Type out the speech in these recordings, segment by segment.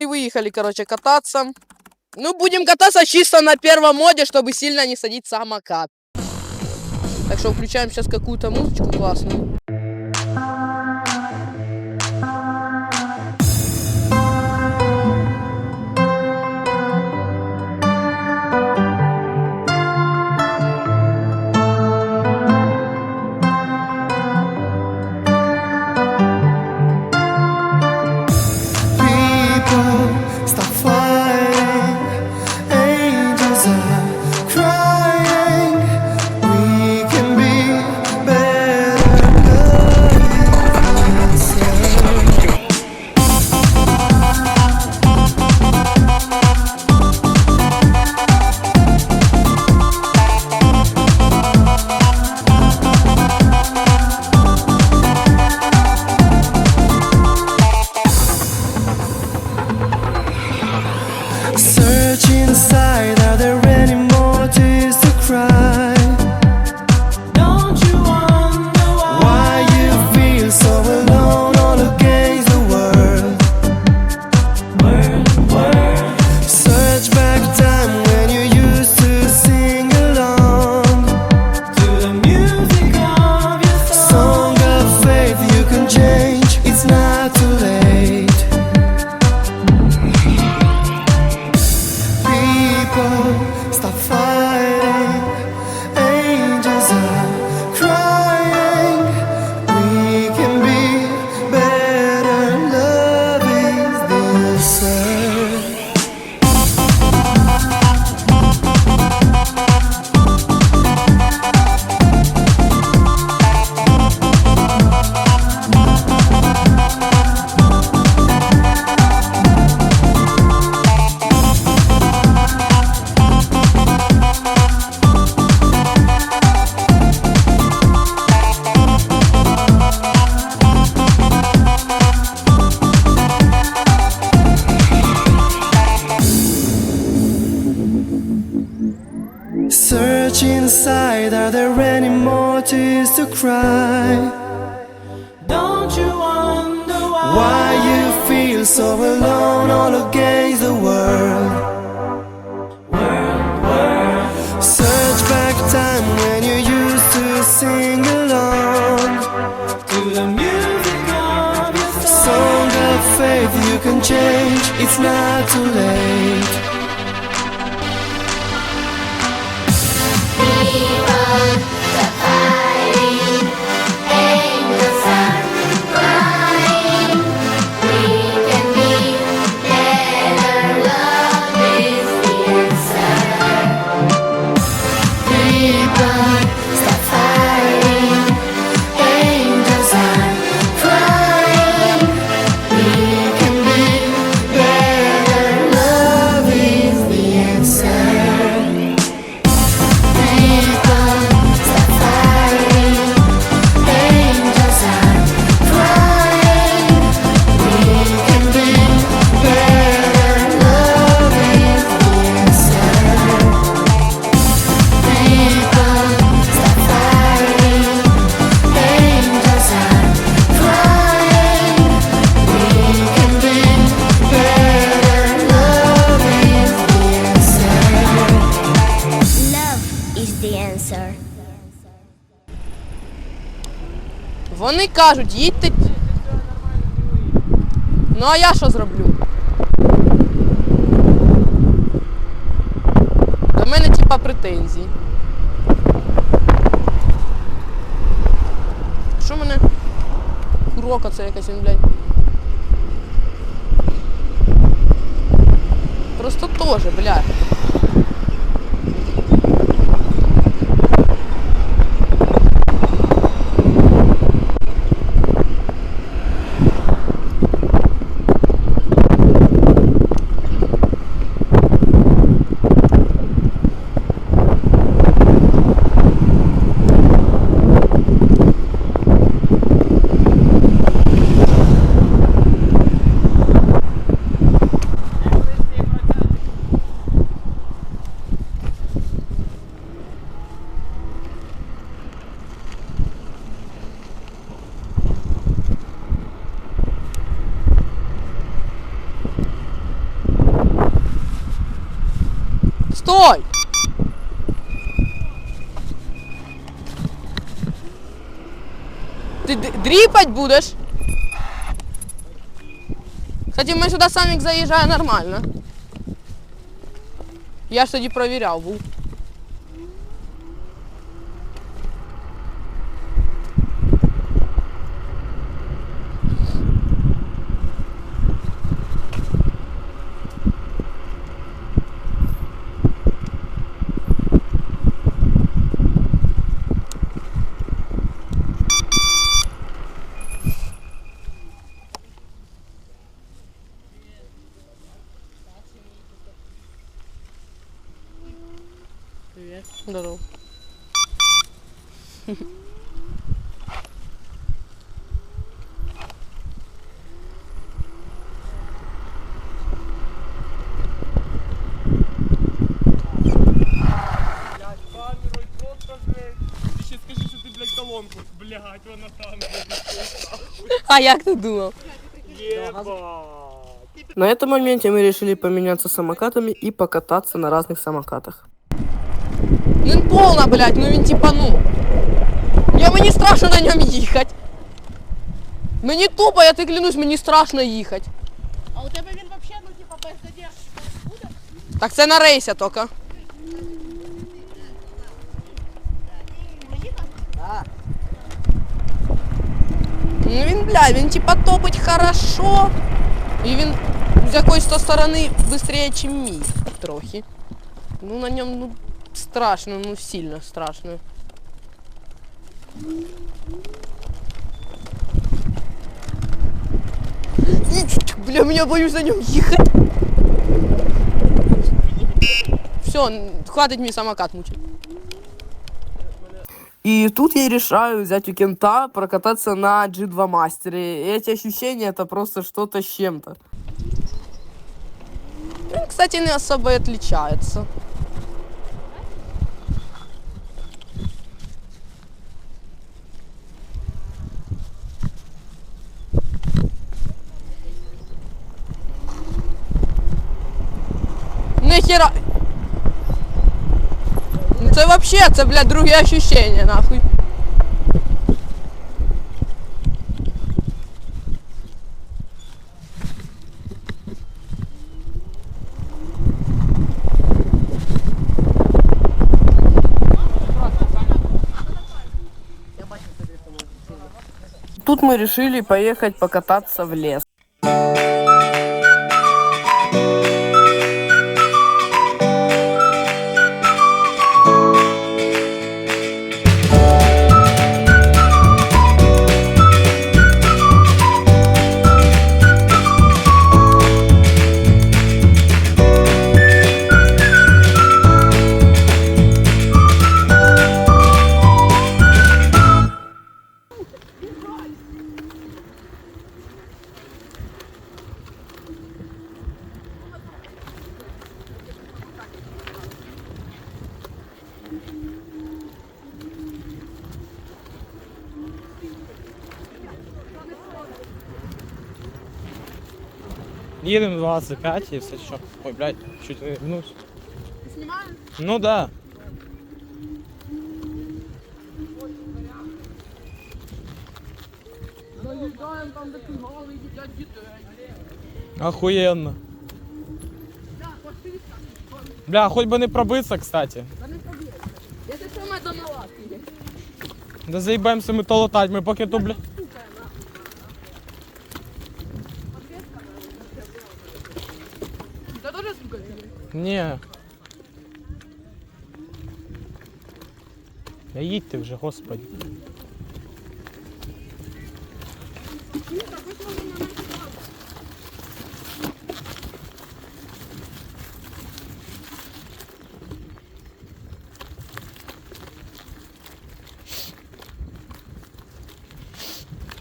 выехали, короче, кататься. Ну, будем кататься чисто на первом моде, чтобы сильно не садить самокат. Так что включаем сейчас какую-то музычку классную. Search inside, are there any more tears to cry? Don't you wonder why you feel so alone all against the world? Search back time when you used to sing along to the music of your song of faith. You can change, it's not too late. Вони кажуть, їдьте. Ну а я що зроблю? До мене типа претензії. Що мене? Урока це якась, блядь. Просто теж, блядь. Стой! Ты дрипать будешь? Кстати, мы сюда самик заезжаем нормально. Я ж тоді проверял, був. Привет. Здорово. Блядь, камерой просто, блядь. Ты ще скажи, що ти, блядь, колонку. Блядь, вона там, блядь. А як ти думав? Ебать. На этом моменте мы решили поменяться самокатами и покататься на разных самокатах. Ну він повна, блядь, ну він типанув. Мені страшно на ньому їхати. Мені тупо, я тобі клянусь, мені страшно їхати. А у тебе він вообще, ну, типа, без задержки буде? Так це на рейсі тільки. Ну він, блядь, він типа топить хорошо. І він з якоїсь то сторони швидше, ніж мій. Трохи. Ну на ньому, ну, страшно, ну сильно страшно. Бля, я боюсь на ньому їхати. Все, хватить мій самокат мучить. И тут я решаю взять у кента прокататься на G2 мастере. И эти ощущения это просто что-то с чем-то. Он, кстати, не особо и отличается. Нихера. Ну це вообще, це, блядь, друге ощущение, нахуй. Тут мы решили поехать покататься в лес. Їдемо 25 і все що. Ой, блядь, чуть не гнусь. Ну да. Залітаємо там, де пігали, їдять дітей. Охуєнно. Бля, хоч би не пробитися, кстати. Та не поб'ється. Якщо що, ми до наладки є. Да заїбаємося ми то лутать, ми поки то, бля. Та теж сука. Ні. Да їдьте вже, господи.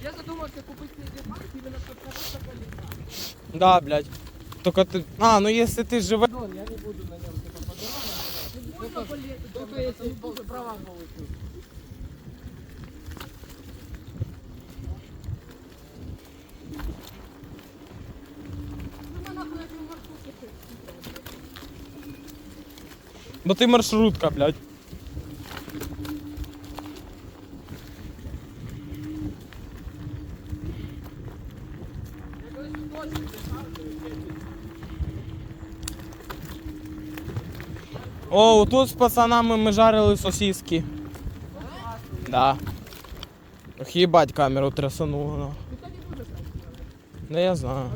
Я задумався купити цей диван, іменно щоб кататися по лісам. Да, блядь. Только ты... А, ну если ты живешь... Я не буду на ньому типа по дорогам. Только якщо буду права получу. Ну, ми нахуй на цьому маршруті. Бо ти маршрутка, блядь. О, тут з пацанами ми жарили сосиски. Да. Ох, їбать, камеру трясануло. Ну. Да я знаю.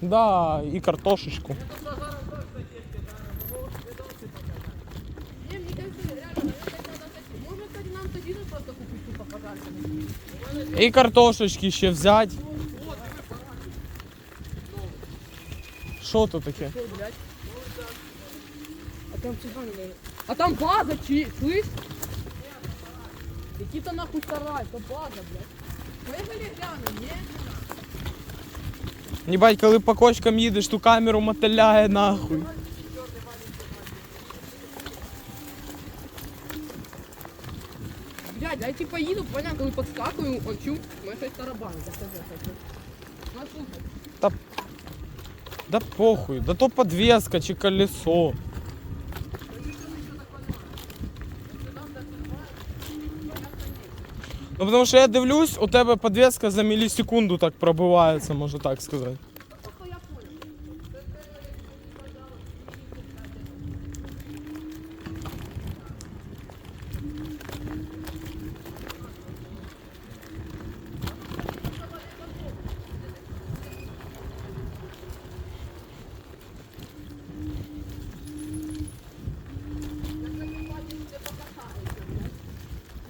Да, і картошечку. І картошечки ще взять. Що тут таке? А там база, слышь? Какие-то нахуй сарай, это база, блядь. Поехали глянем, не? Єбать, коли по кочкам їдеш, ту камеру мотиляє нахуй. Блядь, я типа їду, понял, коли подскакую, он чу, мы щось тарабанить, я сказать хочу. Ну, слухай. Да похуй, да то подвеска чи колесо. Ну потому що я дивлюсь, у тебе подвеска за мілісекунду так пробивається, можна так сказати.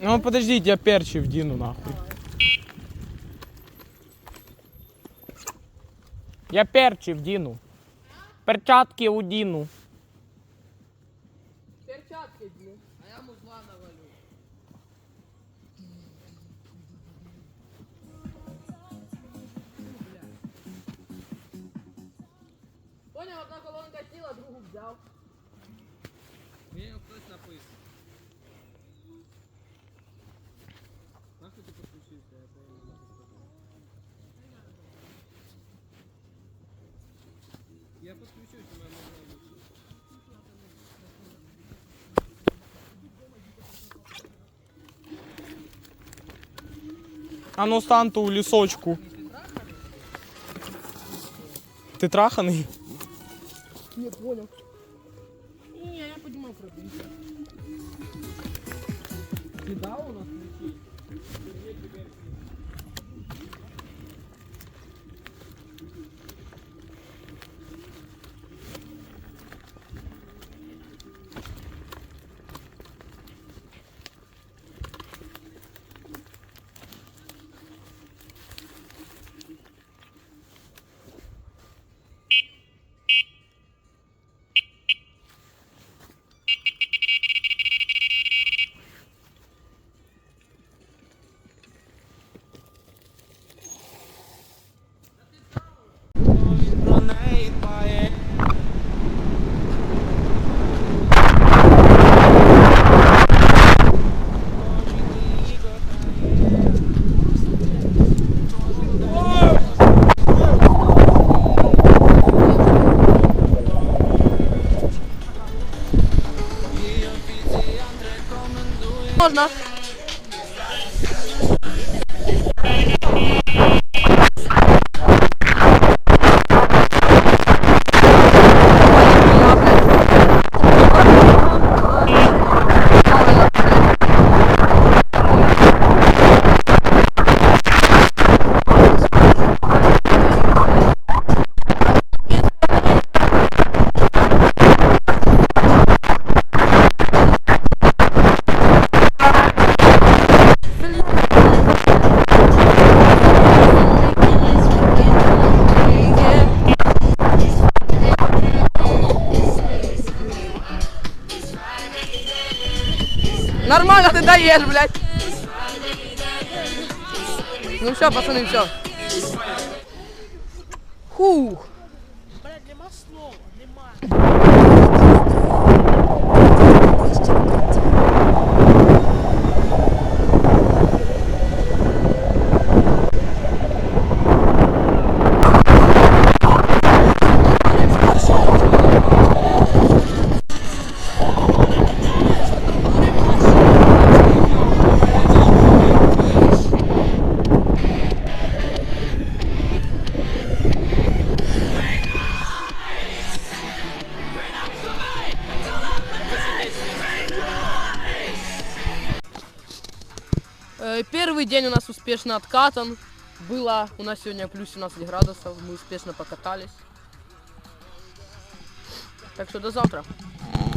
Ну подождите, я перчи вдіну нахуй. Я перчи вдіну. Перчатки удіну. Перчатки дни, а я музла навалю. Понял, одна колонка сіла, другу взяв. Мені хтось написав. Нахуй ти підключився, я понял. Я підключусь, у мене можна бути. А ну стань ту у лісочку. Ти траханий? Не понял. Не, я поднимал пробился. Еда у нас летит. Можно. Нормально ты даешь, блядь. Ну все, пацаны, все. Хух. Блядь, нема слова, нема. Первый день у нас успешно откатан. Было у нас сегодня плюс 17 градусов. Мы успешно покатались. Так что до завтра.